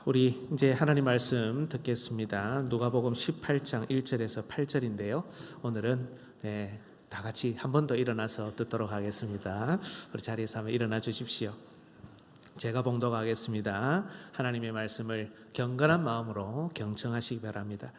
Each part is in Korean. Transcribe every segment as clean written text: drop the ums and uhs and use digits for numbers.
우리 이제 하나님 말씀 듣겠습니다. 누가복음 18장 1절에서 8절인데요. 오늘은 다 같이 한 번 더 일어나서 듣도록 하겠습니다. 우리 자리에서 한번 일어나 주십시오. 제가 봉독하겠습니다. 하나님의 말씀을 경건한 마음으로 경청하시기 바랍니다.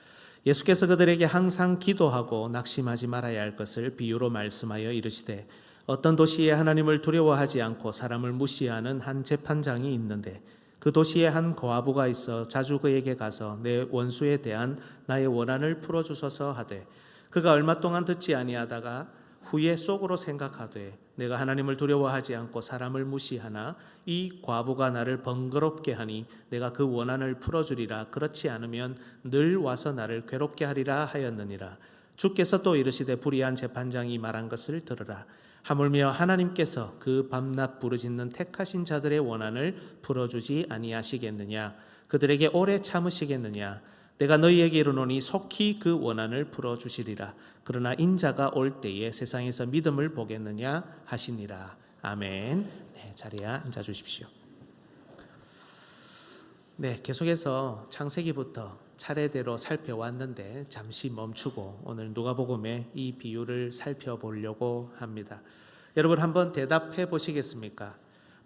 예수께서 그들에게 항상 기도하고 낙심하지 말아야 할 것을 비유로 말씀하여 이르시되, 어떤 도시에 하나님을 두려워하지 않고 사람을 무시하는 한 재판장이 있는데, 그 도시에 한 고아부가 있어 자주 그에게 가서 내 원수에 대한 나의 원한을 풀어주소서 하되, 그가 얼마 동안 듣지 아니하다가 후에 속으로 생각하되, 내가 하나님을 두려워하지 않고 사람을 무시하나 이 과부가 나를 번거롭게 하니 내가 그 원한을 풀어주리라. 그렇지 않으면 늘 와서 나를 괴롭게 하리라 하였느니라. 주께서 또 이르시되, 불의한 재판장이 말한 것을 들으라. 하물며 하나님께서 그 밤낮 부르짖는 택하신 자들의 원한을 풀어주지 아니하시겠느냐? 그들에게 오래 참으시겠느냐? 내가 너희에게 이르노니 속히 그 원한을 풀어주시리라. 그러나 인자가 올 때에 세상에서 믿음을 보겠느냐 하시니라. 아멘. 자리에 앉아 주십시오. 계속해서 창세기부터 차례대로 살펴왔는데 잠시 멈추고 오늘 누가복음의 이 비유를 살펴보려고 합니다. 여러분, 한번 대답해 보시겠습니까?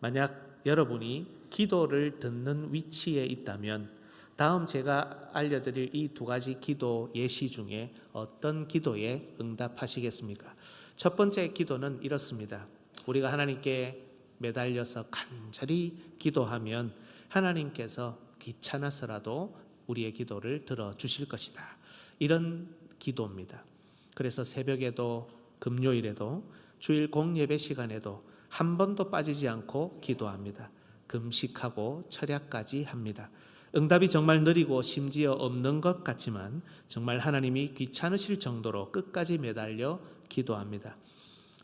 만약 여러분이 기도를 듣는 위치에 있다면 다음 제가 알려드릴 이 두 가지 기도 예시 중에 어떤 기도에 응답하시겠습니까? 첫 번째 기도는 이렇습니다. 우리가 하나님께 매달려서 간절히 기도하면 하나님께서 귀찮아서라도 우리의 기도를 들어주실 것이다. 이런 기도입니다. 그래서 새벽에도 금요일에도 주일 공예배 시간에도 한 번도 빠지지 않고 기도합니다. 금식하고 철야까지 합니다. 응답이 정말 느리고 심지어 없는 것 같지만 정말 하나님이 귀찮으실 정도로 끝까지 매달려 기도합니다.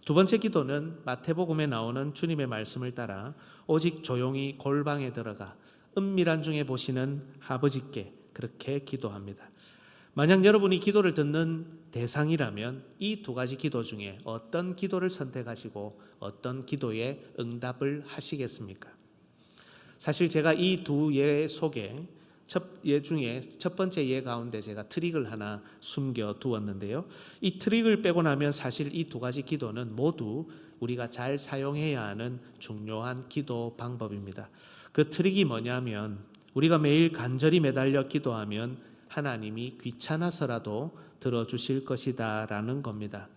두 번째 기도는 마태복음에 나오는 주님의 말씀을 따라 오직 조용히 골방에 들어가 은밀한 중에 보시는 아버지께 그렇게 기도합니다. 만약 여러분이 기도를 듣는 대상이라면 이 두 가지 기도 중에 어떤 기도를 선택하시고 어떤 기도에 응답을 하시겠습니까? 사실 제가 이 두 예 속에 예 중에 첫 번째 예 가운데 제가 트릭을 하나 숨겨 두었는데요. 이 트릭을 빼고 나면 사실 이 두 가지 기도는 모두 우리가 잘 사용해야 하는 중요한 기도 방법입니다. 그 트릭이 뭐냐면, 우리가 매일 간절히 매달려 기도하면 하나님이 귀찮아서라도 들어주실 것이다 라는 겁니다.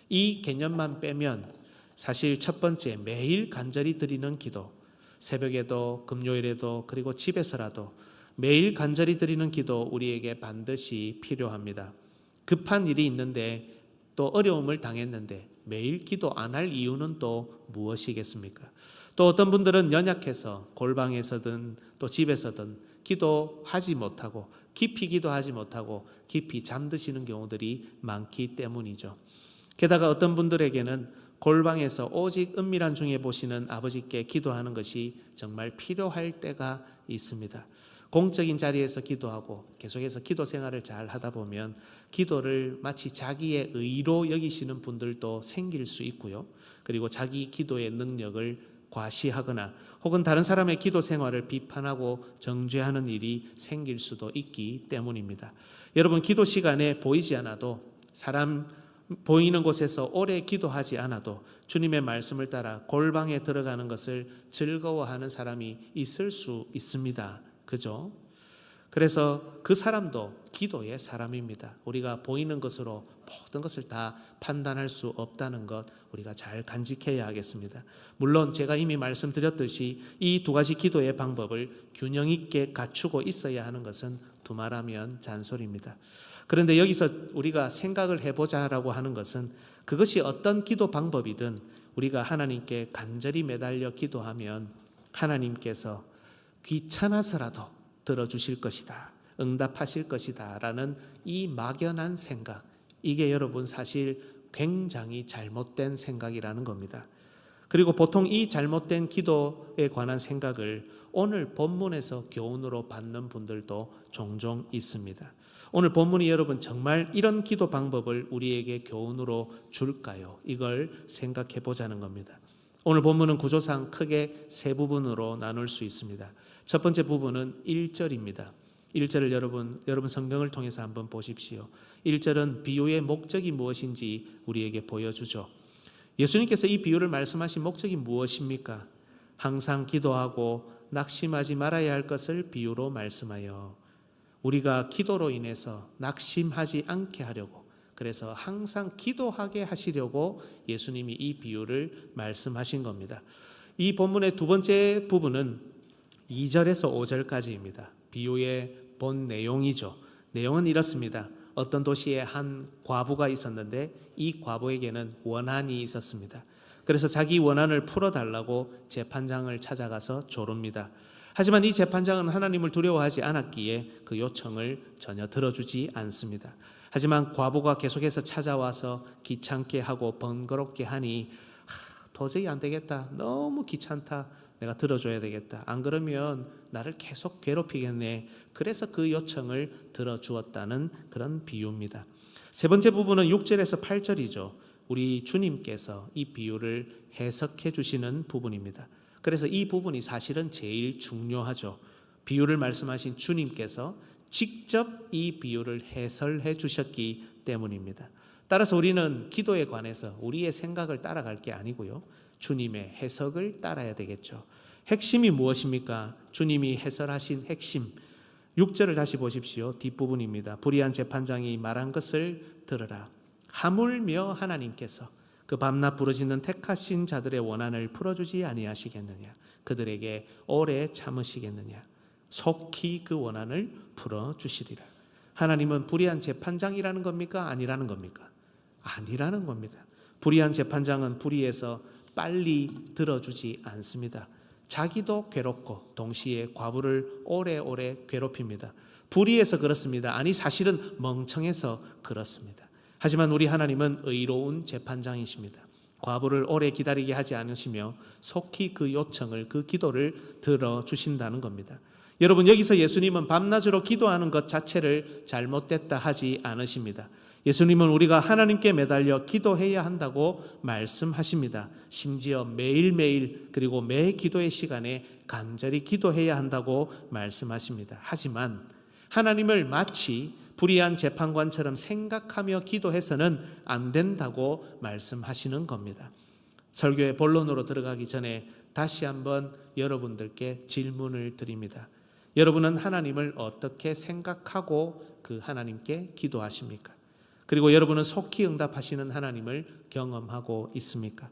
이 개념만 빼면 사실 첫 번째 매일 간절히 드리는 기도, 새벽에도 금요일에도 그리고 집에서라도 매일 간절히 드리는 기도 우리에게 반드시 필요합니다. 급한 일이 있는데 또 어려움을 당했는데 매일 기도 안 할 이유는 또 무엇이겠습니까? 또 어떤 분들은 연약해서 골방에서든 또 집에서든 기도하지 못하고 깊이 기도하지 못하고 깊이 잠드시는 경우들이 많기 때문이죠. 게다가 어떤 분들에게는 골방에서 오직 은밀한 중에 보시는 아버지께 기도하는 것이 정말 필요할 때가 있습니다. 공적인 자리에서 기도하고 계속해서 기도 생활을 잘 하다 보면 기도를 마치 자기의 의로 여기시는 분들도 생길 수 있고요. 그리고 자기 기도의 능력을 과시하거나 혹은 다른 사람의 기도 생활을 비판하고 정죄하는 일이 생길 수도 있기 때문입니다. 여러분, 기도 시간에 보이지 않아도, 사람 보이는 곳에서 오래 기도하지 않아도 주님의 말씀을 따라 골방에 들어가는 것을 즐거워하는 사람이 있을 수 있습니다. 그죠? 그래서 그 사람도 기도의 사람입니다. 우리가 보이는 것으로 모든 것을 다 판단할 수 없다는 것 우리가 잘 간직해야 하겠습니다. 물론 제가 이미 말씀드렸듯이 이 두 가지 기도의 방법을 균형 있게 갖추고 있어야 하는 것은 두말하면 잔소리입니다. 그런데 여기서 우리가 생각을 해보자라고 하는 것은, 그것이 어떤 기도 방법이든 우리가 하나님께 간절히 매달려 기도하면 하나님께서 귀찮아서라도 들어주실 것이다, 응답하실 것이다 라는 이 막연한 생각, 이게 여러분 사실 굉장히 잘못된 생각이라는 겁니다. 그리고 보통 이 잘못된 기도에 관한 생각을 오늘 본문에서 교훈으로 받는 분들도 종종 있습니다. 오늘 본문이 여러분 정말 이런 기도 방법을 우리에게 교훈으로 줄까요? 이걸 생각해 보자는 겁니다. 오늘 본문은 구조상 크게 세 부분으로 나눌 수 있습니다. 첫 번째 부분은 1절입니다. 1절을 여러분 성경을 통해서 한번 보십시오. 1절은 비유의 목적이 무엇인지 우리에게 보여주죠. 예수님께서 이 비유를 말씀하신 목적이 무엇입니까? 항상 기도하고 낙심하지 말아야 할 것을 비유로 말씀하여 우리가 기도로 인해서 낙심하지 않게 하려고, 그래서 항상 기도하게 하시려고 예수님이 이 비유를 말씀하신 겁니다. 이 본문의 두 번째 부분은 2절에서 5절까지입니다. 비유의 본 내용이죠. 내용은 이렇습니다. 어떤 도시에 한 과부가 있었는데 이 과부에게는 원한이 있었습니다. 그래서 자기 원한을 풀어달라고 재판장을 찾아가서 조릅니다. 하지만 이 재판장은 하나님을 두려워하지 않았기에 그 요청을 전혀 들어주지 않습니다. 하지만 과부가 계속해서 찾아와서 귀찮게 하고 번거롭게 하니 도저히 안 되겠다. 너무 귀찮다. 내가 들어줘야 되겠다. 안 그러면 나를 계속 괴롭히겠네. 그래서 그 요청을 들어주었다는 그런 비유입니다. 세 번째 부분은 6절에서 8절이죠. 우리 주님께서 이 비유를 해석해 주시는 부분입니다. 그래서 이 부분이 사실은 제일 중요하죠. 비유를 말씀하신 주님께서 직접 이 비유를 해설해 주셨기 때문입니다. 따라서 우리는 기도에 관해서 우리의 생각을 따라갈 게 아니고요, 주님의 해석을 따라야 되겠죠. 핵심이 무엇입니까? 주님이 해설하신 핵심 6절을 다시 보십시오. 뒷부분입니다. 불의한 재판장이 말한 것을 들으라. 하물며 하나님께서 그 밤낮 부르짖는 택하신 자들의 원한을 풀어주지 아니하시겠느냐? 그들에게 오래 참으시겠느냐? 속히 그 원한을 풀어주시리라. 하나님은 불의한 재판장이라는 겁니까? 아니라는 겁니까? 아니라는 겁니다. 불의한 재판장은 불의해서 빨리 들어주지 않습니다. 자기도 괴롭고 동시에 과부를 오래오래 괴롭힙니다. 불의해서 그렇습니다. 아니, 사실은 멍청해서 그렇습니다. 하지만 우리 하나님은 의로운 재판장이십니다. 과부를 오래 기다리게 하지 않으시며 속히 그 요청을, 그 기도를 들어주신다는 겁니다. 여러분, 여기서 예수님은 밤낮으로 기도하는 것 자체를 잘못됐다 하지 않으십니다. 예수님은 우리가 하나님께 매달려 기도해야 한다고 말씀하십니다. 심지어 매일매일 그리고 매 기도의 시간에 간절히 기도해야 한다고 말씀하십니다. 하지만 하나님을 마치 불의한 재판관처럼 생각하며 기도해서는 안 된다고 말씀하시는 겁니다. 설교의 본론으로 들어가기 전에 다시 한번 여러분들께 질문을 드립니다. 여러분은 하나님을 어떻게 생각하고 그 하나님께 기도하십니까? 그리고 여러분은 속히 응답하시는 하나님을 경험하고 있습니까?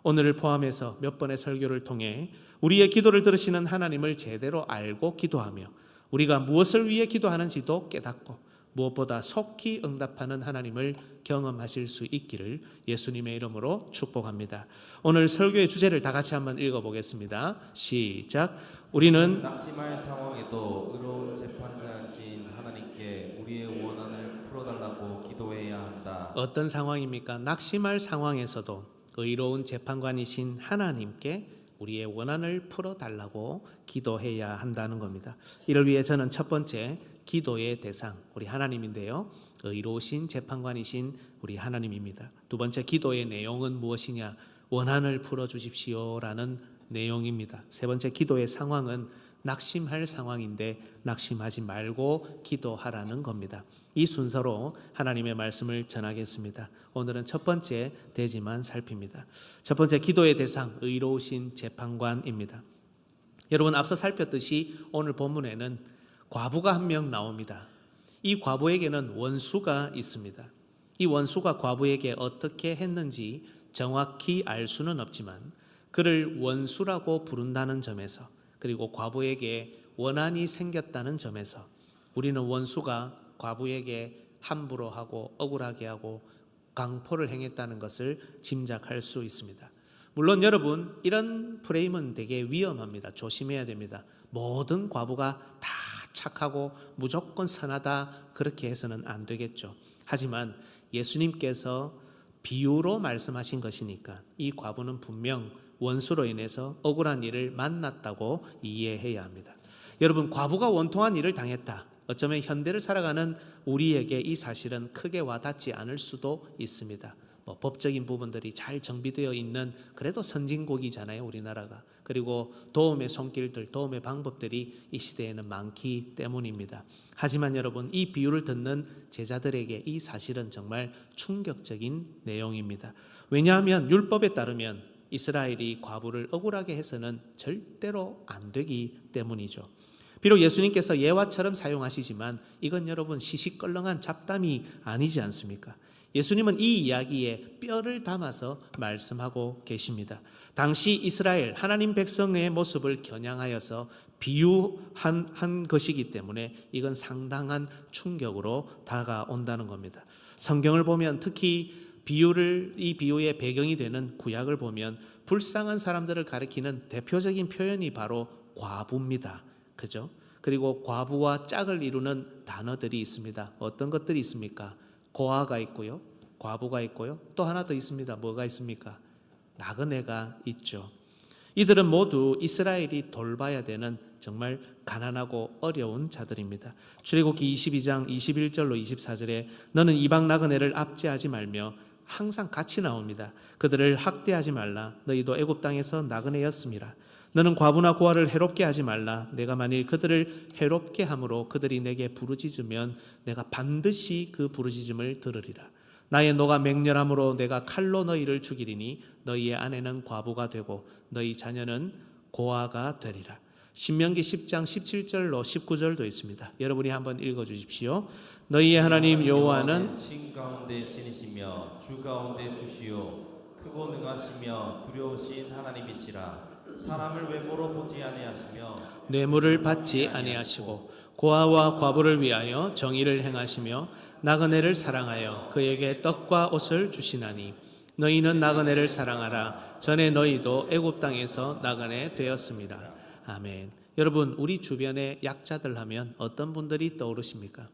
오늘을 포함해서 몇 번의 설교를 통해 우리의 기도를 들으시는 하나님을 제대로 알고 기도하며 우리가 무엇을 위해 기도하는지도 깨닫고 무엇보다 속히 응답하는 하나님을 경험하실 수 있기를 예수님의 이름으로 축복합니다. 오늘 설교의 주제를 다 같이 한번 읽어보겠습니다. 시작. 우리는 낙심할 상황에도 의로운 재판장이신 하나님께 우리의 원한을 풀어달라고 기도해야 한다. 어떤 상황입니까? 낙심할 상황에서도 의로운 재판관이신 하나님께 우리의 원한을 풀어달라고 기도해야 한다는 겁니다. 이를 위해 저는 첫 번째, 기도의 대상, 우리 하나님인데요, 의로우신 재판관이신 우리 하나님입니다. 두 번째, 기도의 내용은 무엇이냐? 원한을 풀어주십시오라는 내용입니다. 세 번째, 기도의 상황은 낙심할 상황인데 낙심하지 말고 기도하라는 겁니다. 이 순서로 하나님의 말씀을 전하겠습니다. 오늘은 첫 번째 대지만 살핍니다. 첫 번째, 기도의 대상, 의로우신 재판관입니다. 여러분, 앞서 살폈듯이 오늘 본문에는 과부가 한 명 나옵니다. 이 과부에게는 원수가 있습니다. 이 원수가 과부에게 어떻게 했는지 정확히 알 수는 없지만 그를 원수라고 부른다는 점에서, 그리고 과부에게 원한이 생겼다는 점에서 우리는 원수가 과부에게 함부로 하고 억울하게 하고 강포를 행했다는 것을 짐작할 수 있습니다. 물론 여러분, 이런 프레임은 되게 위험합니다. 조심해야 됩니다. 모든 과부가 다 착하고 무조건 선하다, 그렇게 해서는 안 되겠죠. 하지만 예수님께서 비유로 말씀하신 것이니까 이 과부는 분명 원수로 인해서 억울한 일을 만났다고 이해해야 합니다. 여러분, 과부가 원통한 일을 당했다. 어쩌면 현대를 살아가는 우리에게 이 사실은 크게 와닿지 않을 수도 있습니다. 뭐 법적인 부분들이 잘 정비되어 있는 그래도 선진국이잖아요, 우리나라가. 그리고 도움의 손길들, 도움의 방법들이 이 시대에는 많기 때문입니다. 하지만 여러분, 이 비유를 듣는 제자들에게 이 사실은 정말 충격적인 내용입니다. 왜냐하면 율법에 따르면 이스라엘이 과부를 억울하게 해서는 절대로 안 되기 때문이죠. 비록 예수님께서 예화처럼 사용하시지만 이건 여러분 시시껄렁한 잡담이 아니지 않습니까? 예수님은 이 이야기에 뼈를 담아서 말씀하고 계십니다. 당시 이스라엘 하나님 백성의 모습을 겨냥하여서 비유한 것이기 때문에 이건 상당한 충격으로 다가온다는 겁니다. 성경을 보면 특히 이 비유의 배경이 되는 구약을 보면 불쌍한 사람들을 가리키는 대표적인 표현이 바로 과부입니다. 그죠? 그리고 과부와 짝을 이루는 단어들이 있습니다. 어떤 것들이 있습니까? 고아가 있고요, 과부가 있고요, 또 하나 더 있습니다. 뭐가 있습니까? 나그네가 있죠. 이들은 모두 이스라엘이 돌봐야 되는 정말 가난하고 어려운 자들입니다. 출애굽기 22장 21절로 24절에 너는 이방 나그네를 압제하지 말며, 항상 같이 나옵니다. 그들을 학대하지 말라. 너희도 애굽 땅에서 나그네였음이라. 너는 과부나 고아를 해롭게 하지 말라. 내가 만일 그들을 해롭게 함으로 그들이 내게 부르짖으면 내가 반드시 그 부르짖음을 들으리라. 나의 노가 맹렬함으로 내가 칼로 너희를 죽이리니 너희의 아내는 과부가 되고 너희 자녀는 고아가 되리라. 신명기 10장 17절로 19절도 있습니다. 여러분이 한번 읽어주십시오. 너희의 하나님 여호와는 신 가운데 신이시며 주 가운데 주시오 크고 능하시며 두려우신 하나님이시라. 사람을 외모로 보지 아니하시며 뇌물을 받지 아니하시고 고아와 과부를 위하여 정의를 행하시며 나그네를 사랑하여 그에게 떡과 옷을 주시나니 너희는 나그네를 사랑하라. 전에 너희도 애굽 땅에서 나그네 되었습니다. 아멘. 여러분, 우리 주변에 약자들 하면 어떤 분들이 떠오르십니까?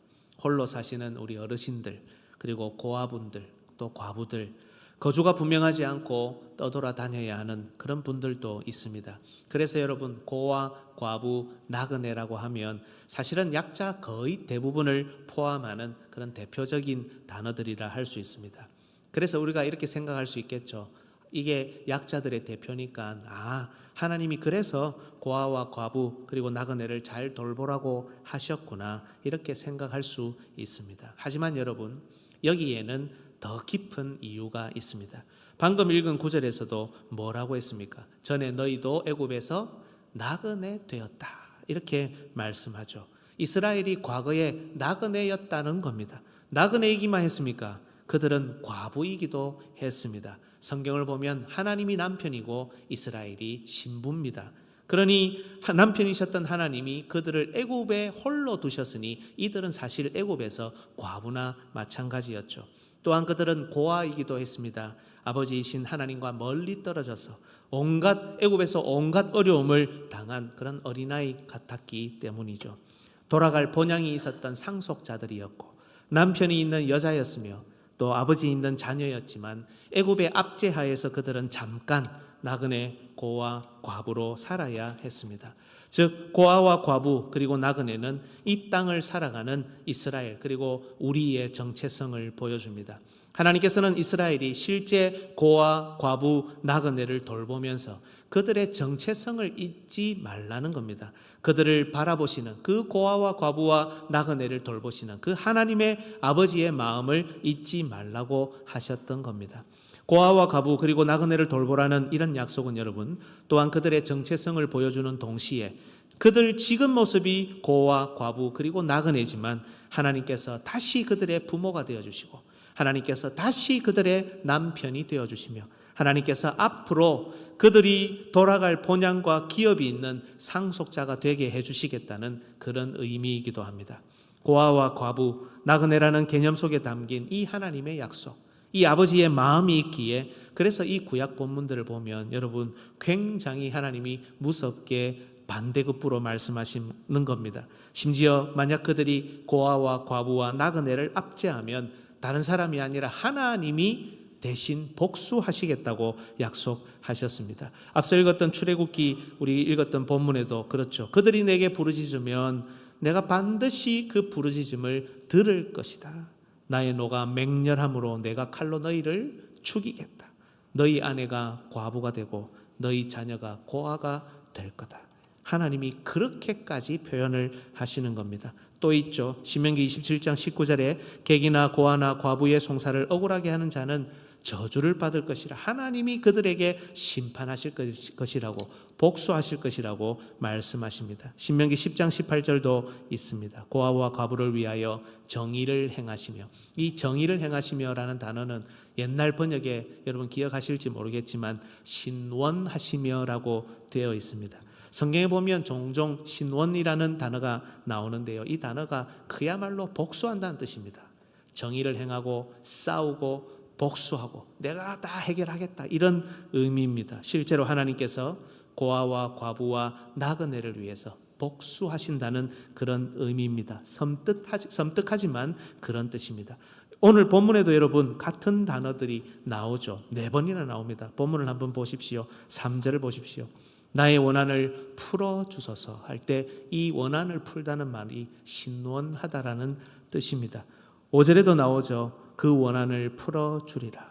홀로 사시는 우리 어르신들, 그리고 고아분들, 또 과부들, 거주가 분명하지 않고 떠돌아다녀야 하는 그런 분들도 있습니다. 그래서 여러분, 고아, 과부, 나그네라고 하면 사실은 약자 거의 대부분을 포함하는 그런 대표적인 단어들이라 할 수 있습니다. 그래서 우리가 이렇게 생각할 수 있겠죠. 이게 약자들의 대표니까 하나님이 그래서 고아와 과부 그리고 나그네를 잘 돌보라고 하셨구나, 이렇게 생각할 수 있습니다. 하지만 여러분, 여기에는 더 깊은 이유가 있습니다. 방금 읽은 구절에서도 뭐라고 했습니까? 전에 너희도 애굽에서 나그네 되었다, 이렇게 말씀하죠. 이스라엘이 과거에 나그네였다는 겁니다. 나그네이기만 했습니까? 그들은 과부이기도 했습니다. 성경을 보면 하나님이 남편이고 이스라엘이 신부입니다. 그러니 남편이셨던 하나님이 그들을 애굽에 홀로 두셨으니 이들은 사실 애굽에서 과부나 마찬가지였죠. 또한 그들은 고아이기도 했습니다. 아버지이신 하나님과 멀리 떨어져서 애굽에서 온갖 어려움을 당한 그런 어린아이 같았기 때문이죠. 돌아갈 본향이 있었던 상속자들이었고 남편이 있는 여자였으며 또 아버지 있는 자녀였지만 애굽의 압제하에서 그들은 잠깐 나그네, 고아, 과부로 살아야 했습니다. 즉 고아와 과부 그리고 나그네는 이 땅을 살아가는 이스라엘 그리고 우리의 정체성을 보여줍니다. 하나님께서는 이스라엘이 실제 고아, 과부, 나그네를 돌보면서 그들의 정체성을 잊지 말라는 겁니다. 그들을 바라보시는 그 고아와 과부와 나그네를 돌보시는 그 하나님의 아버지의 마음을 잊지 말라고 하셨던 겁니다. 고아와 과부 그리고 나그네를 돌보라는 이런 약속은 여러분, 또한 그들의 정체성을 보여주는 동시에 그들 지금 모습이 고아, 과부 그리고 나그네지만 하나님께서 다시 그들의 부모가 되어주시고 하나님께서 다시 그들의 남편이 되어주시며 하나님께서 앞으로 그들이 돌아갈 본향과 기업이 있는 상속자가 되게 해주시겠다는 그런 의미이기도 합니다. 고아와 과부, 나그네라는 개념 속에 담긴 이 하나님의 약속, 이 아버지의 마음이 있기에 그래서 이 구약 본문들을 보면 여러분 굉장히 하나님이 무섭게 반대급부로 말씀하시는 겁니다. 심지어 만약 그들이 고아와 과부와 나그네를 압제하면 다른 사람이 아니라 하나님이 대신 복수하시겠다고 약속하셨습니다. 앞서 읽었던 출애굽기 우리 읽었던 본문에도 그렇죠. 그들이 내게 부르짖으면 내가 반드시 그 부르짖음을 들을 것이다. 나의 노가 맹렬함으로 내가 칼로 너희를 죽이겠다. 너희 아내가 과부가 되고 너희 자녀가 고아가 될 거다. 하나님이 그렇게까지 표현을 하시는 겁니다. 또 있죠. 신명기 27장 19절에 객이나 고아나 과부의 송사를 억울하게 하는 자는 저주를 받을 것이라. 하나님이 그들에게 심판하실 것이라고, 복수하실 것이라고 말씀하십니다. 신명기 10장 18절도 있습니다. 고아와 과부를 위하여 정의를 행하시며, 이 정의를 행하시며라는 단어는 옛날 번역에 여러분 기억하실지 모르겠지만 신원하시며라고 되어 있습니다. 성경에 보면 종종 신원이라는 단어가 나오는데요, 이 단어가 그야말로 복수한다는 뜻입니다. 정의를 행하고 싸우고 복수하고 내가 다 해결하겠다, 이런 의미입니다. 실제로 하나님께서 고아와 과부와 나그네를 위해서 복수하신다는 그런 의미입니다. 섬뜩하지만 그런 뜻입니다. 오늘 본문에도 여러분 같은 단어들이 나오죠. 4번이나 나옵니다. 본문을 한번 보십시오. 3절을 보십시오. 나의 원한을 풀어주소서 할 때 이 원한을 풀다는 말이 신원하다라는 뜻입니다. 5절에도 나오죠. 그 원한을 풀어주리라.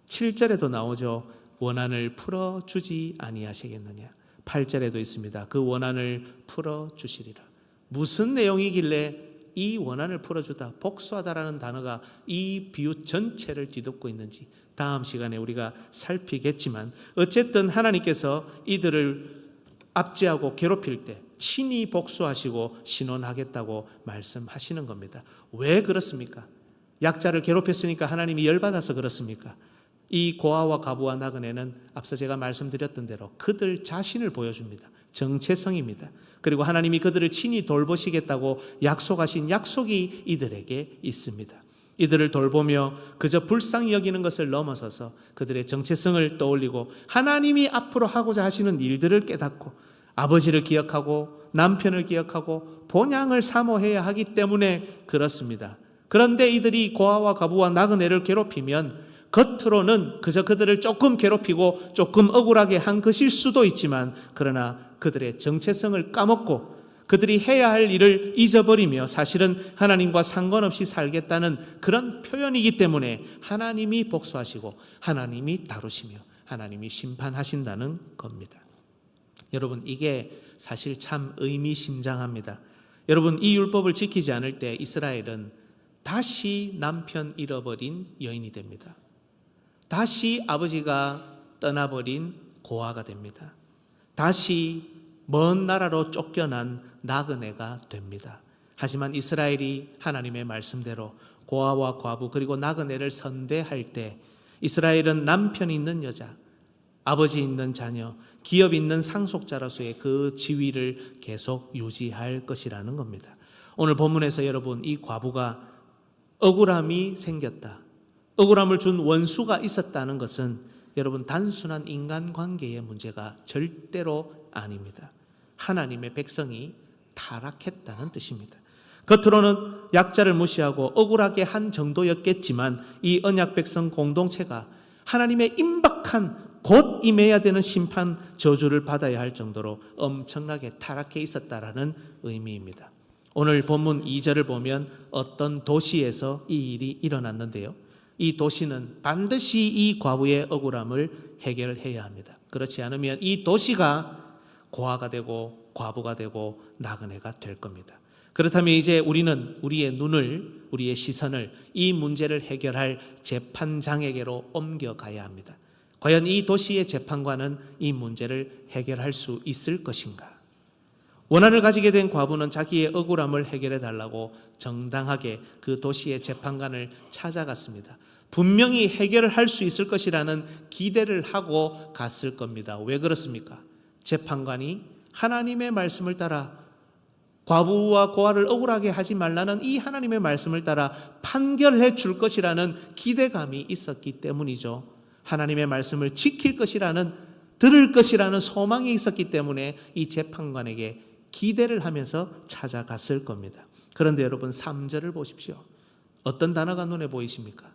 7절에도 나오죠. 원한을 풀어주지 아니하시겠느냐. 8절에도 있습니다. 그 원한을 풀어주시리라. 무슨 내용이길래 이 원한을 풀어주다, 복수하다라는 단어가 이 비유 전체를 뒤덮고 있는지 다음 시간에 우리가 살피겠지만, 어쨌든 하나님께서 이들을 압제하고 괴롭힐 때 친히 복수하시고 신원하겠다고 말씀하시는 겁니다. 왜 그렇습니까? 약자를 괴롭혔으니까 하나님이 열받아서 그렇습니까? 이 고아와 과부와 나그네는 앞서 제가 말씀드렸던 대로 그들 자신을 보여줍니다. 정체성입니다. 그리고 하나님이 그들을 친히 돌보시겠다고 약속하신 약속이 이들에게 있습니다. 이들을 돌보며 그저 불쌍히 여기는 것을 넘어서서 그들의 정체성을 떠올리고 하나님이 앞으로 하고자 하시는 일들을 깨닫고 아버지를 기억하고 남편을 기억하고 본향을 사모해야 하기 때문에 그렇습니다. 그런데 이들이 고아와 과부와 나그네를 괴롭히면 겉으로는 그저 그들을 조금 괴롭히고 조금 억울하게 한 것일 수도 있지만, 그러나 그들의 정체성을 까먹고 그들이 해야 할 일을 잊어버리며 사실은 하나님과 상관없이 살겠다는 그런 표현이기 때문에 하나님이 복수하시고 하나님이 다루시며 하나님이 심판하신다는 겁니다. 여러분, 이게 사실 참 의미심장합니다. 여러분, 이 율법을 지키지 않을 때 이스라엘은 다시 남편 잃어버린 여인이 됩니다. 다시 아버지가 떠나버린 고아가 됩니다. 다시 먼 나라로 쫓겨난 나그네가 됩니다. 하지만 이스라엘이 하나님의 말씀대로 고아와 과부 그리고 나그네를 선대할 때 이스라엘은 남편 있는 여자, 아버지 있는 자녀, 기업 있는 상속자로서의 그 지위를 계속 유지할 것이라는 겁니다. 오늘 본문에서 여러분, 이 과부가 억울함이 생겼다, 억울함을 준 원수가 있었다는 것은 여러분 단순한 인간관계의 문제가 절대로 아닙니다. 하나님의 백성이 타락했다는 뜻입니다. 겉으로는 약자를 무시하고 억울하게 한 정도였겠지만 이 언약 백성 공동체가 하나님의 임박한 곧 임해야 되는 심판 저주를 받아야 할 정도로 엄청나게 타락해 있었다라는 의미입니다. 오늘 본문 2절을 보면 어떤 도시에서 이 일이 일어났는데요, 이 도시는 반드시 이 과부의 억울함을 해결해야 합니다. 그렇지 않으면 이 도시가 고아가 되고 과부가 되고 나그네가 될 겁니다. 그렇다면 이제 우리는 우리의 눈을, 우리의 시선을 이 문제를 해결할 재판장에게로 옮겨가야 합니다. 과연 이 도시의 재판관은 이 문제를 해결할 수 있을 것인가? 원한을 가지게 된 과부는 자기의 억울함을 해결해 달라고 정당하게 그 도시의 재판관을 찾아갔습니다. 분명히 해결을 할 수 있을 것이라는 기대를 하고 갔을 겁니다. 왜 그렇습니까? 재판관이 하나님의 말씀을 따라 과부와 고아를 억울하게 하지 말라는 이 하나님의 말씀을 따라 판결해 줄 것이라는 기대감이 있었기 때문이죠. 하나님의 말씀을 지킬 것이라는, 들을 것이라는 소망이 있었기 때문에 이 재판관에게 기대를 하면서 찾아갔을 겁니다. 그런데 여러분 3절을 보십시오. 어떤 단어가 눈에 보이십니까?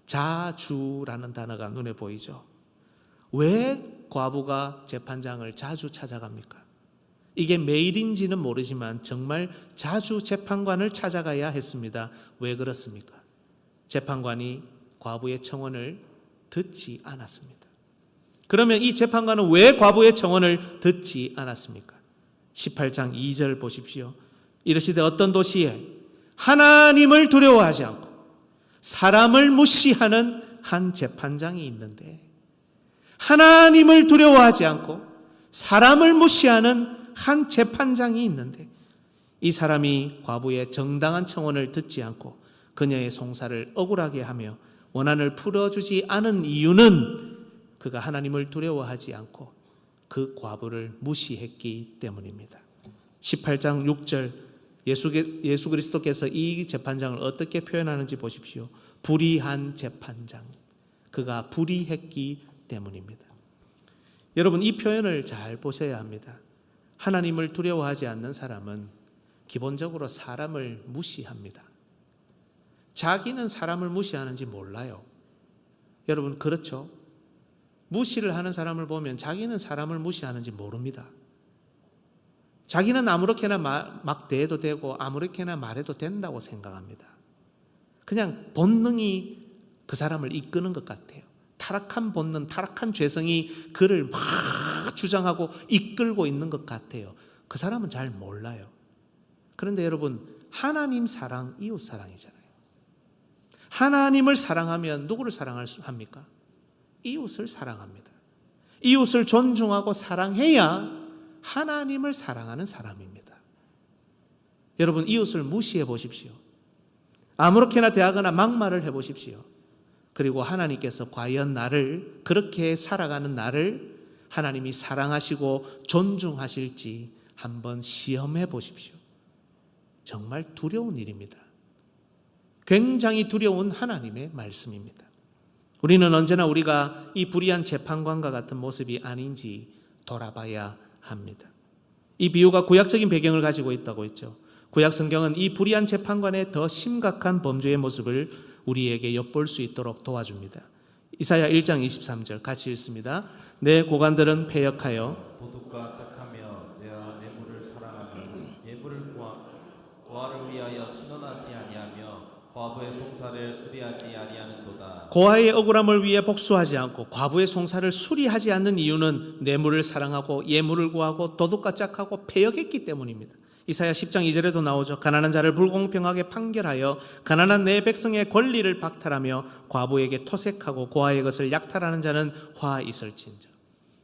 자주라는 단어가 눈에 보이죠. 왜 과부가 재판장을 자주 찾아갑니까? 이게 매일인지는 모르지만 정말 자주 재판관을 찾아가야 했습니다. 왜 그렇습니까? 재판관이 과부의 청원을 듣지 않았습니다. 그러면 이 재판관은 왜 과부의 청원을 듣지 않았습니까? 18장 2절 보십시오. 이르시되 어떤 도시에 하나님을 두려워하지 않고 사람을 무시하는 한 재판장이 있는데, 하나님을 두려워하지 않고 사람을 무시하는 한 재판장이 있는데, 이 사람이 과부의 정당한 청원을 듣지 않고 그녀의 송사를 억울하게 하며 원한을 풀어주지 않은 이유는 그가 하나님을 두려워하지 않고 그 과부를 무시했기 때문입니다. 18장 6절 예수 그리스도께서 이 재판장을 어떻게 표현하는지 보십시오. 불의한 재판장. 그가 불의했기 때문입니다. 여러분, 이 표현을 잘 보셔야 합니다. 하나님을 두려워하지 않는 사람은 기본적으로 사람을 무시합니다. 자기는 사람을 무시하는지 몰라요. 여러분, 그렇죠? 무시를 하는 사람을 보면 자기는 사람을 무시하는지 모릅니다. 자기는 아무렇게나 막 대해도 되고 아무렇게나 말해도 된다고 생각합니다. 그냥 본능이 그 사람을 이끄는 것 같아요. 타락한 본능, 타락한 죄성이 그를 막 주장하고 이끌고 있는 것 같아요. 그 사람은 잘 몰라요. 그런데 여러분, 하나님 사랑, 이웃 사랑이잖아요. 하나님을 사랑하면 누구를 사랑합니까? 이웃을 사랑합니다. 이웃을 존중하고 사랑해야 하나님을 사랑하는 사람입니다. 여러분, 이웃을 무시해 보십시오. 아무렇게나 대하거나 막말을 해보십시오. 그리고 하나님께서 과연 나를, 그렇게 살아가는 나를 하나님이 사랑하시고 존중하실지 한번 시험해 보십시오. 정말 두려운 일입니다. 굉장히 두려운 하나님의 말씀입니다. 우리는 언제나 우리가 이 불의한 재판관과 같은 모습이 아닌지 돌아봐야 합니다. 이 비유가 구약적인 배경을 가지고 있다고 했죠. 구약 성경은 이 불의한 재판관의 더 심각한 범죄의 모습을 우리에게 엿볼 수 있도록 도와줍니다. 이사야 1장 23절 같이 읽습니다. 내 고관들은 패역하여 도둑과 짝하며 내가 내물을 사랑하며 예물을 고아를 위하여 신원하지 아니하며 과부의 송사를 수리하지 아니하는도다. 고아의 억울함을 위해 복수하지 않고 과부의 송사를 수리하지 않는 이유는 뇌물을 사랑하고 예물을 구하고 도둑과 짝하고 패역했기 때문입니다. 이사야 10장 2절에도 나오죠. 가난한 자를 불공평하게 판결하여 가난한 내 백성의 권리를 박탈하며 과부에게 토색하고 고아의 것을 약탈하는 자는 화 있을진저.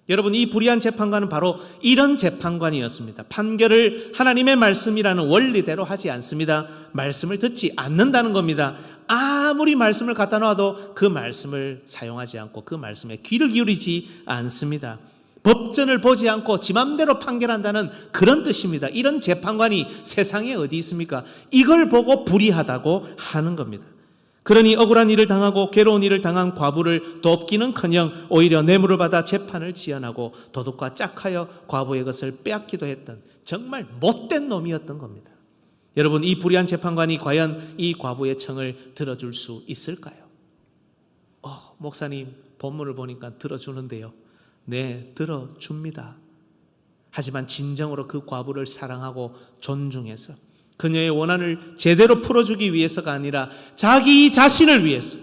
여러분, 이 불의한 재판관은 바로 이런 재판관이었습니다. 판결을 하나님의 말씀이라는 원리대로 하지 않습니다. 말씀을 듣지 않는다는 겁니다. 아무리 말씀을 갖다 놔도 그 말씀을 사용하지 않고 그 말씀에 귀를 기울이지 않습니다. 법전을 보지 않고 지 맘대로 판결한다는 그런 뜻입니다. 이런 재판관이 세상에 어디 있습니까? 이걸 보고 불의하다고 하는 겁니다. 그러니 억울한 일을 당하고 괴로운 일을 당한 과부를 돕기는커녕 오히려 뇌물을 받아 재판을 지연하고 도둑과 짝하여 과부의 것을 빼앗기도 했던 정말 못된 놈이었던 겁니다. 여러분, 이 불의한 재판관이 과연 이 과부의 청을 들어줄 수 있을까요? 목사님, 본문을 보니까 들어주는데요. 네, 들어줍니다. 하지만 진정으로 그 과부를 사랑하고 존중해서 그녀의 원한을 제대로 풀어주기 위해서가 아니라 자기 자신을 위해서,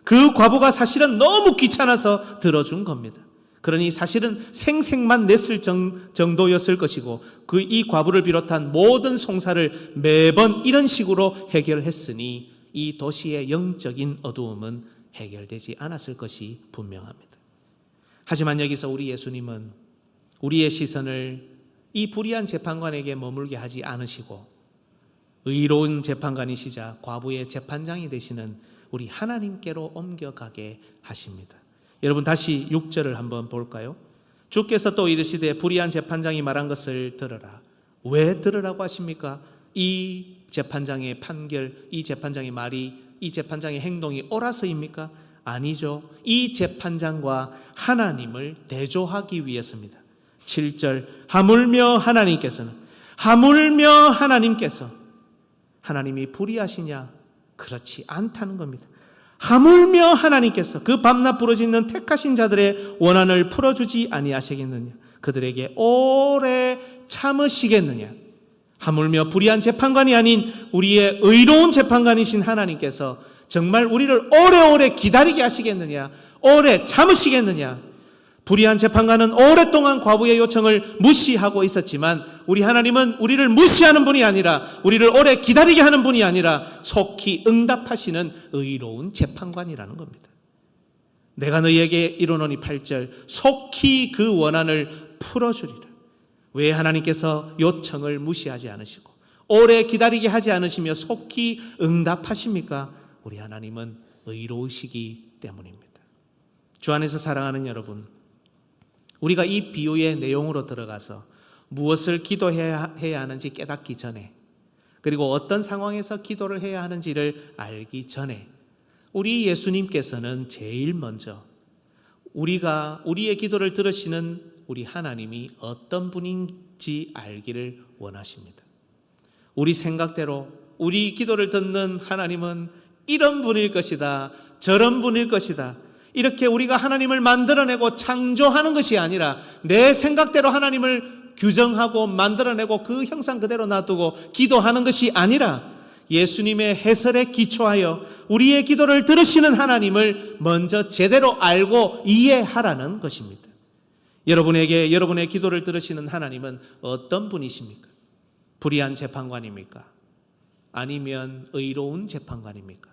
그 과부가 사실은 너무 귀찮아서 들어준 겁니다. 그러니 사실은 생색만 냈을 정도였을 것이고 이 과부를 비롯한 모든 송사를 매번 이런 식으로 해결했으니 이 도시의 영적인 어두움은 해결되지 않았을 것이 분명합니다. 하지만 여기서 우리 예수님은 우리의 시선을 이 불의한 재판관에게 머물게 하지 않으시고 의로운 재판관이시자 과부의 재판장이 되시는 우리 하나님께로 옮겨가게 하십니다. 여러분, 다시 6절을 한번 볼까요? 주께서 또 이르시되 불의한 재판장이 말한 것을 들으라. 왜 들으라고 하십니까? 이 재판장의 판결, 이 재판장의 말이, 이 재판장의 행동이 옳아서입니까? 아니죠. 이 재판장과 하나님을 대조하기 위해서입니다. 7절, 하물며 하나님께서 하나님이 불의하시냐? 그렇지 않다는 겁니다. 하물며 하나님께서 그 밤낮 부르짖는 택하신 자들의 원한을 풀어주지 아니하시겠느냐? 그들에게 오래 참으시겠느냐? 하물며 불의한 재판관이 아닌 우리의 의로운 재판관이신 하나님께서 정말 우리를 오래오래 기다리게 하시겠느냐? 오래 참으시겠느냐? 불의한 재판관은 오랫동안 과부의 요청을 무시하고 있었지만 우리 하나님은 우리를 무시하는 분이 아니라 우리를 오래 기다리게 하는 분이 아니라 속히 응답하시는 의로운 재판관이라는 겁니다. 내가 너희에게 이르노니 8절 속히 그 원한을 풀어주리라. 왜 하나님께서 요청을 무시하지 않으시고 오래 기다리게 하지 않으시며 속히 응답하십니까? 우리 하나님은 의로우시기 때문입니다. 주 안에서 사랑하는 여러분, 우리가 이 비유의 내용으로 들어가서 무엇을 기도해야 하는지 깨닫기 전에, 그리고 어떤 상황에서 기도를 해야 하는지를 알기 전에 우리 예수님께서는 제일 먼저 우리의 기도를 들으시는 우리 하나님이 어떤 분인지 알기를 원하십니다. 우리 생각대로 우리 기도를 듣는 하나님은 이런 분일 것이다, 저런 분일 것이다, 이렇게 우리가 하나님을 만들어내고 창조하는 것이 아니라 내 생각대로 하나님을 규정하고 만들어내고 그 형상 그대로 놔두고 기도하는 것이 아니라 예수님의 해설에 기초하여 우리의 기도를 들으시는 하나님을 먼저 제대로 알고 이해하라는 것입니다. 여러분에게 여러분의 기도를 들으시는 하나님은 어떤 분이십니까? 불의한 재판관입니까? 아니면 의로운 재판관입니까?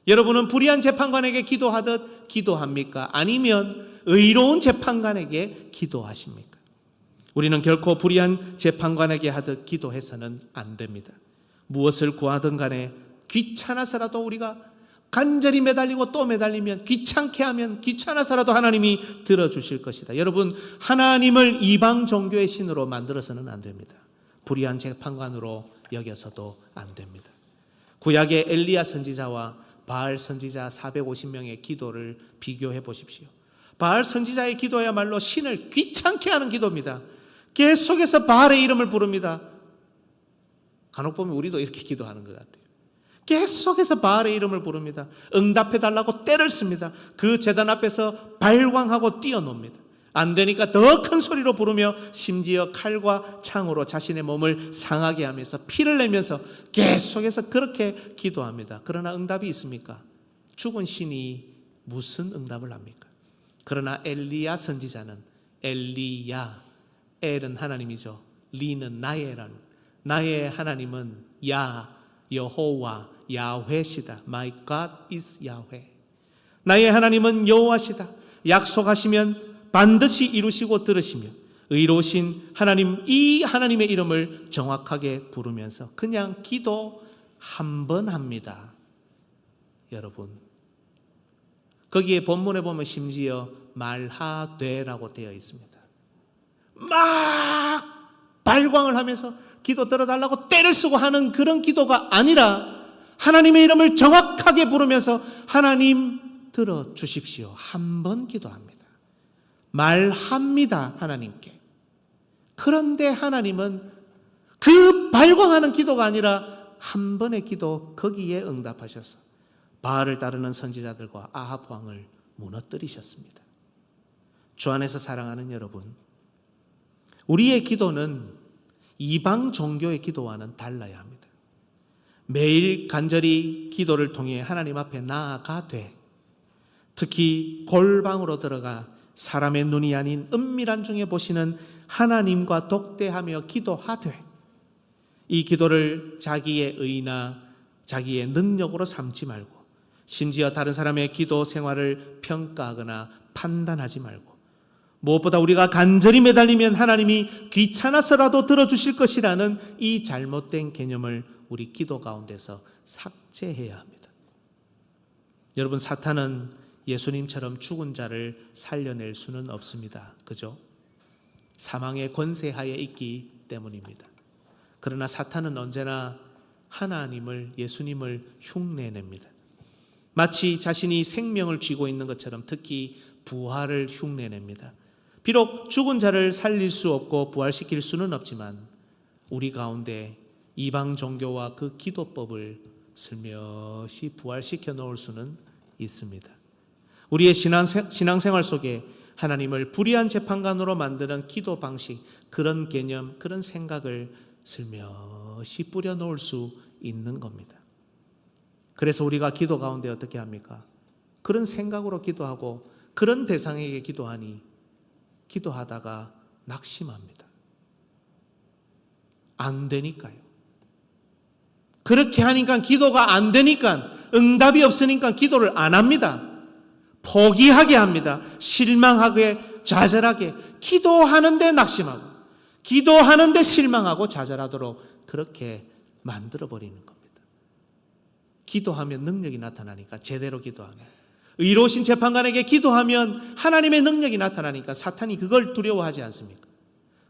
여러분은 불의한 재판관에게 기도하듯 기도합니까? 아니면 의로운 재판관에게 기도하십니까? 우리는 결코 불의한 재판관에게 하듯 기도해서는 안 됩니다. 무엇을 구하든 간에 귀찮아서라도 우리가 간절히 매달리고 또 매달리면, 귀찮게 하면 귀찮아서라도 하나님이 들어주실 것이다. 여러분, 하나님을 이방 종교의 신으로 만들어서는 안 됩니다. 불의한 재판관으로 여겨서도 안 됩니다. 구약의 엘리야 선지자와 바알 선지자 450명의 기도를 비교해 보십시오. 바알 선지자의 기도야말로 신을 귀찮게 하는 기도입니다. 계속해서 바알의 이름을 부릅니다. 간혹 보면 우리도 이렇게 기도하는 것 같아요. 계속해서 바알의 이름을 부릅니다. 응답해달라고 떼를 씁니다. 그 제단 앞에서 발광하고 뛰어놉니다. 안 되니까 더 큰 소리로 부르며 심지어 칼과 창으로 자신의 몸을 상하게 하면서 피를 내면서 계속해서 그렇게 기도합니다. 그러나 응답이 있습니까? 죽은 신이 무슨 응답을 합니까? 그러나 엘리야 선지자는 엘리야, 엘은 하나님이죠. 리는 나의 하나님은 여호와, 야훼시다. My God is Yahweh. 나의 하나님은 여호와시다. 약속하시면 반드시 이루시고 들으시며 의로우신 하나님, 이 하나님의 이름을 정확하게 부르면서 그냥 기도 한 번 합니다. 여러분, 거기에 본문에 보면 심지어 말하되라고 되어 있습니다. 막 발광을 하면서 기도 들어달라고 떼를 쓰고 하는 그런 기도가 아니라 하나님의 이름을 정확하게 부르면서 하나님 들어주십시오. 한 번 기도합니다. 말합니다. 하나님께. 그런데 하나님은 그 발광하는 기도가 아니라 한 번의 기도 거기에 응답하셔서 바알을 따르는 선지자들과 아합 왕을 무너뜨리셨습니다. 주 안에서 사랑하는 여러분, 우리의 기도는 이방 종교의 기도와는 달라야 합니다. 매일 간절히 기도를 통해 하나님 앞에 나아가되, 특히 골방으로 들어가 사람의 눈이 아닌 은밀한 중에 보시는 하나님과 독대하며 기도하되, 이 기도를 자기의 의나 자기의 능력으로 삼지 말고, 심지어 다른 사람의 기도 생활을 평가하거나 판단하지 말고, 무엇보다 우리가 간절히 매달리면 하나님이 귀찮아서라도 들어주실 것이라는 이 잘못된 개념을 우리 기도 가운데서 삭제해야 합니다. 여러분, 사탄은 예수님처럼 죽은 자를 살려낼 수는 없습니다. 그죠? 사망의 권세하에 있기 때문입니다. 그러나 사탄은 언제나 하나님을, 예수님을 흉내냅니다. 마치 자신이 생명을 쥐고 있는 것처럼 특히 부활을 흉내냅니다. 비록 죽은 자를 살릴 수 없고 부활시킬 수는 없지만 우리 가운데 이방 종교와 그 기도법을 슬며시 부활시켜 놓을 수는 있습니다. 우리의 신앙생활 속에 하나님을 불의한 재판관으로 만드는 기도 방식, 그런 개념, 그런 생각을 슬며시 뿌려놓을 수 있는 겁니다. 그래서 우리가 기도 가운데 어떻게 합니까? 그런 생각으로 기도하고 그런 대상에게 기도하니 기도하다가 낙심합니다. 안 되니까요. 그렇게 하니까 기도가 안 되니까 응답이 없으니까 기도를 안 합니다. 포기하게 합니다. 실망하게 좌절하게 기도하는데 낙심하고 기도하는데 실망하고 좌절하도록 그렇게 만들어버리는 겁니다. 기도하면 능력이 나타나니까 제대로 기도하면 의로우신 재판관에게 기도하면 하나님의 능력이 나타나니까 사탄이 그걸 두려워하지 않습니까?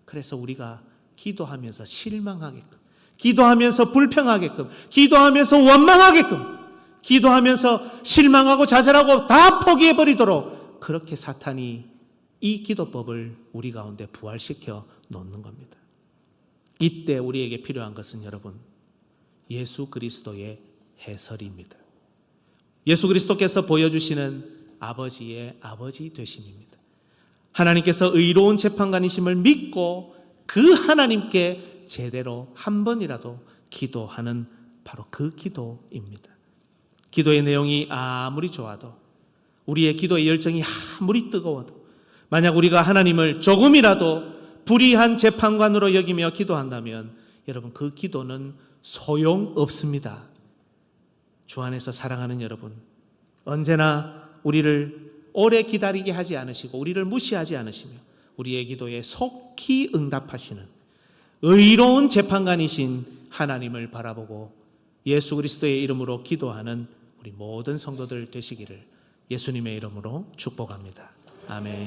그래서 우리가 기도하면서 실망하게끔 기도하면서 불평하게끔 기도하면서 원망하게끔 기도하면서 실망하고 좌절하고 다 포기해버리도록 그렇게 사탄이 이 기도법을 우리 가운데 부활시켜 놓는 겁니다. 이때 우리에게 필요한 것은 여러분 예수 그리스도의 해설입니다. 예수 그리스도께서 보여주시는 아버지의 아버지 되심입니다. 하나님께서 의로운 재판관이심을 믿고 그 하나님께 제대로 한 번이라도 기도하는 바로 그 기도입니다. 기도의 내용이 아무리 좋아도 우리의 기도의 열정이 아무리 뜨거워도 만약 우리가 하나님을 조금이라도 불의한 재판관으로 여기며 기도한다면 여러분 그 기도는 소용없습니다. 주 안에서 사랑하는 여러분, 언제나 우리를 오래 기다리게 하지 않으시고 우리를 무시하지 않으시며 우리의 기도에 속히 응답하시는 의로운 재판관이신 하나님을 바라보고 예수 그리스도의 이름으로 기도하는 우리 모든 성도들 되시기를 예수님의 이름으로 축복합니다. 아멘.